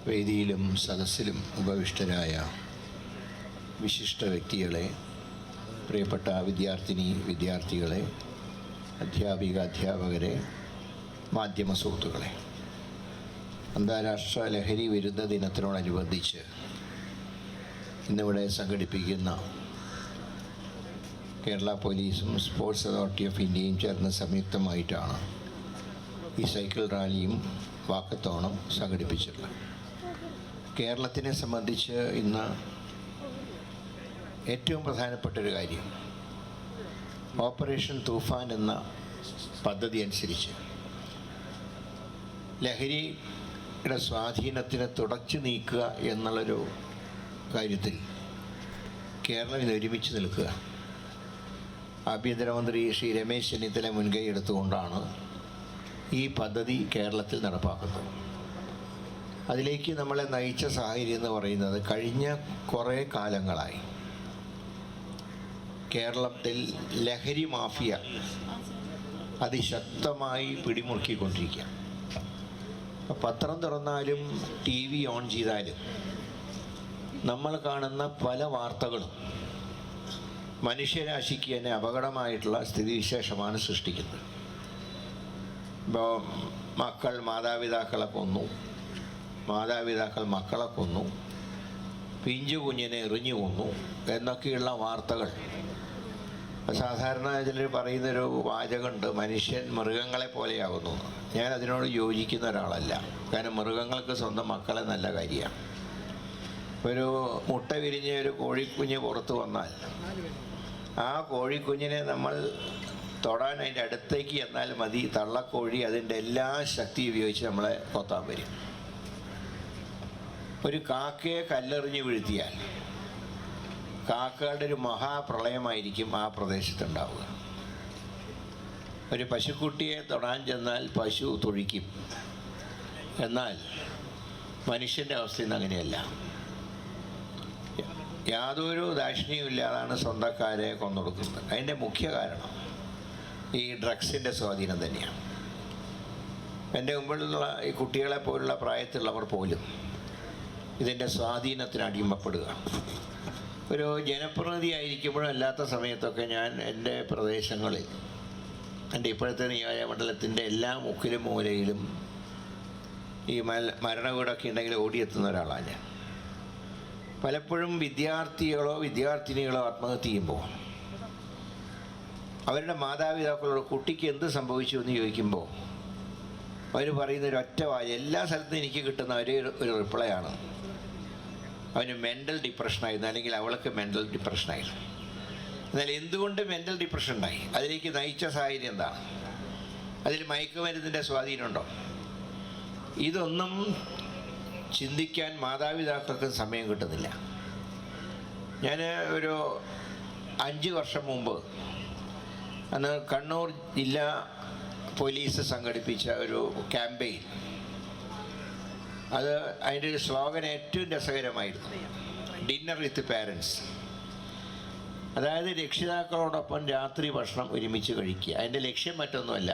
വേദിയിലും സദസ്സിലും ഉപവിഷ്ടരായ വിശിഷ്ട വ്യക്തികളെ, പ്രിയപ്പെട്ട വിദ്യാർത്ഥികളെ, അധ്യാപകരെ, മാധ്യമ സുഹൃത്തുക്കളെ, അന്താരാഷ്ട്ര ലഹരി വിരുദ്ധ ദിനത്തിനോടനുബന്ധിച്ച് ഇന്നിവിടെ സംഘടിപ്പിക്കുന്ന കേരള പോലീസും സ്പോർട്സ് അതോറിറ്റി ഓഫ് ഇന്ത്യയും ചേർന്ന് സംയുക്തമായിട്ടാണ് ഈ സൈക്കിൾ റാലിയും വാക്കത്തോണും സംഘടിപ്പിച്ചിട്ടുള്ളത്. കേരളത്തിനെ സംബന്ധിച്ച് ഇന്ന് ഏറ്റവും പ്രധാനപ്പെട്ടൊരു കാര്യം, ഓപ്പറേഷൻ തൂഫാൻ എന്ന പദ്ധതി അനുസരിച്ച് ലഹരിയുടെ സ്വാധീനത്തിനെ തുടച്ചു നീക്കുക എന്നുള്ളൊരു കാര്യത്തിൽ കേരളം ഇത് ഒരുമിച്ച് നിൽക്കുക. ആഭ്യന്തരമന്ത്രി ശ്രീ രമേശ് ചെന്നിത്തല മുൻകൈ എടുത്തുകൊണ്ടാണ് ഈ പദ്ധതി കേരളത്തിൽ നടപ്പാക്കുന്നത്. അതിലേക്ക് നമ്മളെ നയിച്ച സാഹചര്യം എന്ന് പറയുന്നത്, കഴിഞ്ഞ കുറേ കാലങ്ങളായി കേരളത്തിൽ ലഹരി മാഫിയ അതിശക്തമായി പിടിമുറുക്കിക്കൊണ്ടിരിക്കുക. പത്രം തുറന്നാലും ടി വി ഓൺ ചെയ്താലും നമ്മൾ കാണുന്ന പല വാർത്തകളും മനുഷ്യരാശിക്ക് തന്നെ അപകടമായിട്ടുള്ള സ്ഥിതിവിശേഷമാണ് സൃഷ്ടിക്കുന്നത്. ഇപ്പോൾ മക്കൾ മാതാപിതാക്കളെ കൊന്നു, മാതാപിതാക്കൾ മക്കളെ കൊന്നു, പിഞ്ചു കുഞ്ഞിനെ എറിഞ്ഞു കൊന്നു എന്നൊക്കെയുള്ള വാർത്തകൾ. സാധാരണ ഇതിൽ പറയുന്നൊരു വാചകമുണ്ട്, മനുഷ്യൻ മൃഗങ്ങളെ പോലെയാകുന്നു. ഞാൻ അതിനോട് യോജിക്കുന്ന ഒരാളല്ല. കാരണം മൃഗങ്ങൾക്ക് സ്വന്തം മക്കളെ നല്ല കാര്യമാണ്. ഒരു മുട്ട വിരിഞ്ഞ ഒരു കോഴിക്കുഞ്ഞ് പുറത്ത് വന്നാൽ ആ കോഴിക്കുഞ്ഞിനെ നമ്മൾ തൊടാൻ അതിൻ്റെ അടുത്തേക്ക് ചെന്നാൽ മതി, തള്ളക്കോഴി അതിൻ്റെ എല്ലാ ശക്തി ഉപയോഗിച്ച് നമ്മളെ കൊത്താൻ വരും. ഒരു കാക്കയെ കല്ലെറിഞ്ഞ് വീഴ്ത്തിയാൽ കാക്കകളുടെ ഒരു മഹാപ്രളയമായിരിക്കും ആ പ്രദേശത്തുണ്ടാവുക. ഒരു പശുക്കുട്ടിയെ തൊടാൻ ചെന്നാൽ പശു തൊഴിക്കും. എന്നാൽ മനുഷ്യൻ്റെ അവസ്ഥ ഇന്ന് അങ്ങനെയല്ല. യാതൊരു ദാക്ഷിണ്യവും ഇല്ലാതാണ് സ്വന്തക്കാരെ കൊന്നൊടുക്കുന്നത്. അതിൻ്റെ മുഖ്യ കാരണം ഈ ഡ്രഗ്സിൻ്റെ സ്വാധീനം തന്നെയാണ്. എൻ്റെ മുമ്പിലുള്ള ഈ കുട്ടികളെ പോലുള്ള പ്രായത്തിലുള്ളവർ പോലും ഇതിൻ്റെ സ്വാധീനത്തിന് അടിമപ്പെടുക. ഒരു ജനപ്രതിനിധി ആയിരിക്കുമ്പോഴും അല്ലാത്ത സമയത്തൊക്കെ ഞാൻ എൻ്റെ പ്രദേശങ്ങളിൽ, എൻ്റെ ഇപ്പോഴത്തെ നിയോജകമണ്ഡലത്തിൻ്റെ എല്ലാ മുക്കിലും മൂലയിലും ഈ മരണവീടൊക്കെ ഉണ്ടെങ്കിൽ ഓടിയെത്തുന്ന ഒരാളാണ് ഞാൻ. പലപ്പോഴും വിദ്യാർത്ഥിനികളോ ആത്മഹത്യ ചെയ്യുമ്പോൾ അവരുടെ മാതാപിതാക്കളോട് കുട്ടിക്ക് എന്ത് സംഭവിച്ചു എന്ന് ചോദിക്കുമ്പോൾ അവർ പറയുന്ന ഒരു ഒറ്റ എല്ലാ സ്ഥലത്തും എനിക്ക് കിട്ടുന്ന ഒരു റിപ്ലൈ ആണ്, അവന് മെൻ്റൽ ഡിപ്രഷനായിരുന്നു, അല്ലെങ്കിൽ അവൾക്ക് മെൻ്റൽ ഡിപ്രഷനായിരുന്നു. എന്നാൽ എന്തുകൊണ്ട് മെൻ്റൽ ഡിപ്രഷൻ ഉണ്ടായി, അതിലേക്ക് നയിച്ച സാഹചര്യം എന്താണ്, അതിൽ മയക്കുമരുന്നിൻ്റെ സ്വാധീനമുണ്ടോ, ഇതൊന്നും ചിന്തിക്കാൻ മാതാപിതാക്കൾക്ക് സമയം കിട്ടുന്നില്ല. ഞാൻ ഒരു 5 വർഷം മുമ്പ് അന്ന് കണ്ണൂർ ജില്ലാ പോലീസ് സംഘടിപ്പിച്ച ഒരു ക്യാമ്പയിൻ, അതിൻ്റെ ഒരു സ്ലോഗൻ ഏറ്റവും രസകരമായിരുന്നു, ഡിന്നർ വിത്ത് പാരൻസ്. അതായത് രക്ഷിതാക്കളോടൊപ്പം രാത്രി ഭക്ഷണം ഒരുമിച്ച് കഴിക്കുക. അതിൻ്റെ ലക്ഷ്യം മറ്റൊന്നുമല്ല,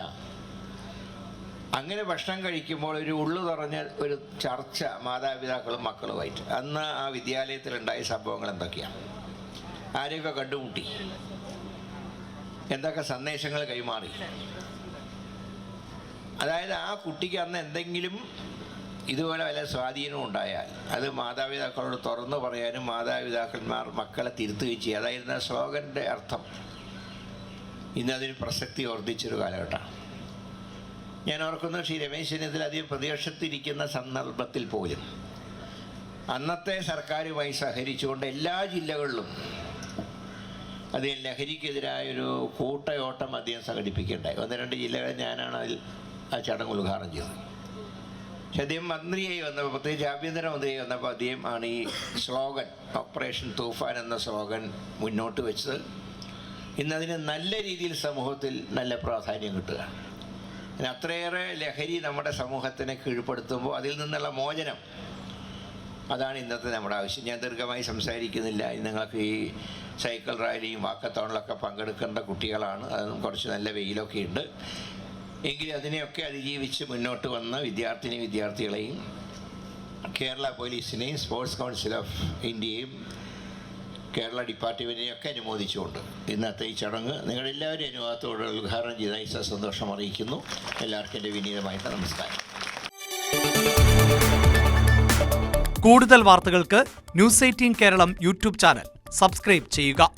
അങ്ങനെ ഭക്ഷണം കഴിക്കുമ്പോൾ ഒരു ഉള്ളു തുറഞ്ഞ ഒരു ചർച്ച മാതാപിതാക്കളും മക്കളുമായിട്ട്. അന്ന് ആ വിദ്യാലയത്തിലുണ്ടായ സംഭവങ്ങൾ എന്തൊക്കെയാണ്, ആരെയൊക്കെ കണ്ടുമുട്ടി, എന്തൊക്കെ സന്ദേശങ്ങൾ കൈമാറി. അതായത് ആ കുട്ടിക്ക് അന്ന് എന്തെങ്കിലും ഇതുപോലെ വല്ല സ്വാധീനം ഉണ്ടായാൽ അത് മാതാപിതാക്കളോട് തുറന്നു പറയാനും മാതാപിതാക്കന്മാർ മക്കളെ തിരുത്തുകയും ചെയ്യുക. അതായിരുന്നു ആ സ്ലോഗൻ്റെ അർത്ഥം. ഇന്നതിന് പ്രസക്തി വർദ്ധിച്ചൊരു കാലഘട്ടമാണ്. ഞാൻ ഓർക്കുന്നു, ശ്രീ രമേശ് ചെന്നിത്തല അധികം പ്രതിപക്ഷത്തിരിക്കുന്ന സന്ദർഭത്തിൽ പോലും അന്നത്തെ സർക്കാരുമായി സഹകരിച്ചുകൊണ്ട് എല്ലാ ജില്ലകളിലും അദ്ദേഹം ലഹരിക്കെതിരായൊരു കൂട്ടയോട്ടം അദ്ദേഹം സംഘടിപ്പിക്കുകയുണ്ടായി. 1-2 ജില്ലകളിൽ ഞാനാണ് അതിൽ ആ ചടങ്ങ് ഉദ്ഘാടനം ചെയ്തത്. പക്ഷെ അദ്ദേഹം മന്ത്രിയായി വന്നപ്പോൾ, പ്രത്യേകിച്ച് ആഭ്യന്തരമന്ത്രിയായി വന്നപ്പോൾ അദ്ദേഹം ആണ് ഈ സ്ലോഗൻ, ഓപ്പറേഷൻ തൂഫാൻ എന്ന സ്ലോഗൻ മുന്നോട്ട് വെച്ചത്. ഇന്നതിന് നല്ല രീതിയിൽ സമൂഹത്തിൽ നല്ല പ്രാധാന്യം കിട്ടുക. അത്രയേറെ ലഹരി നമ്മുടെ സമൂഹത്തിനെ കീഴ്പ്പെടുത്തുമ്പോൾ അതിൽ നിന്നുള്ള മോചനം, അതാണ് ഇന്നത്തെ നമ്മുടെ ആവശ്യം. ഞാൻ ദീർഘമായി സംസാരിക്കുന്നില്ല. നിങ്ങൾക്ക് ഈ സൈക്കിൾ റാലിയും വാക്കത്തോണിലൊക്കെ പങ്കെടുക്കേണ്ട കുട്ടികളാണ്. അതും കുറച്ച് നല്ല വെയിലൊക്കെ ഉണ്ട്. എങ്കിലും അതിനെയൊക്കെ അതിജീവിച്ച് മുന്നോട്ട് വന്ന വിദ്യാർത്ഥികളെയും കേരള പോലീസിനെയും സ്പോർട്സ് കൗൺസിൽ ഓഫ് ഇന്ത്യയും കേരള ഡിപ്പാർട്ട്മെൻറ്റിനെയും ഒക്കെ അനുമോദിച്ചുകൊണ്ട് ഇന്നത്തെ ഈ ചടങ്ങ് നിങ്ങളെല്ലാവരും അനുവാദത്തോടെ ഉദ്ഘാടനം ചെയ്തായി സന്തോഷം അറിയിക്കുന്നു. എല്ലാവർക്കും എൻ്റെ വിനീതമായിട്ട് നമസ്കാരം. കൂടുതൽ വാർത്തകൾക്ക് news 18 Keralam YouTube channel subscribe ചെയ്യുക.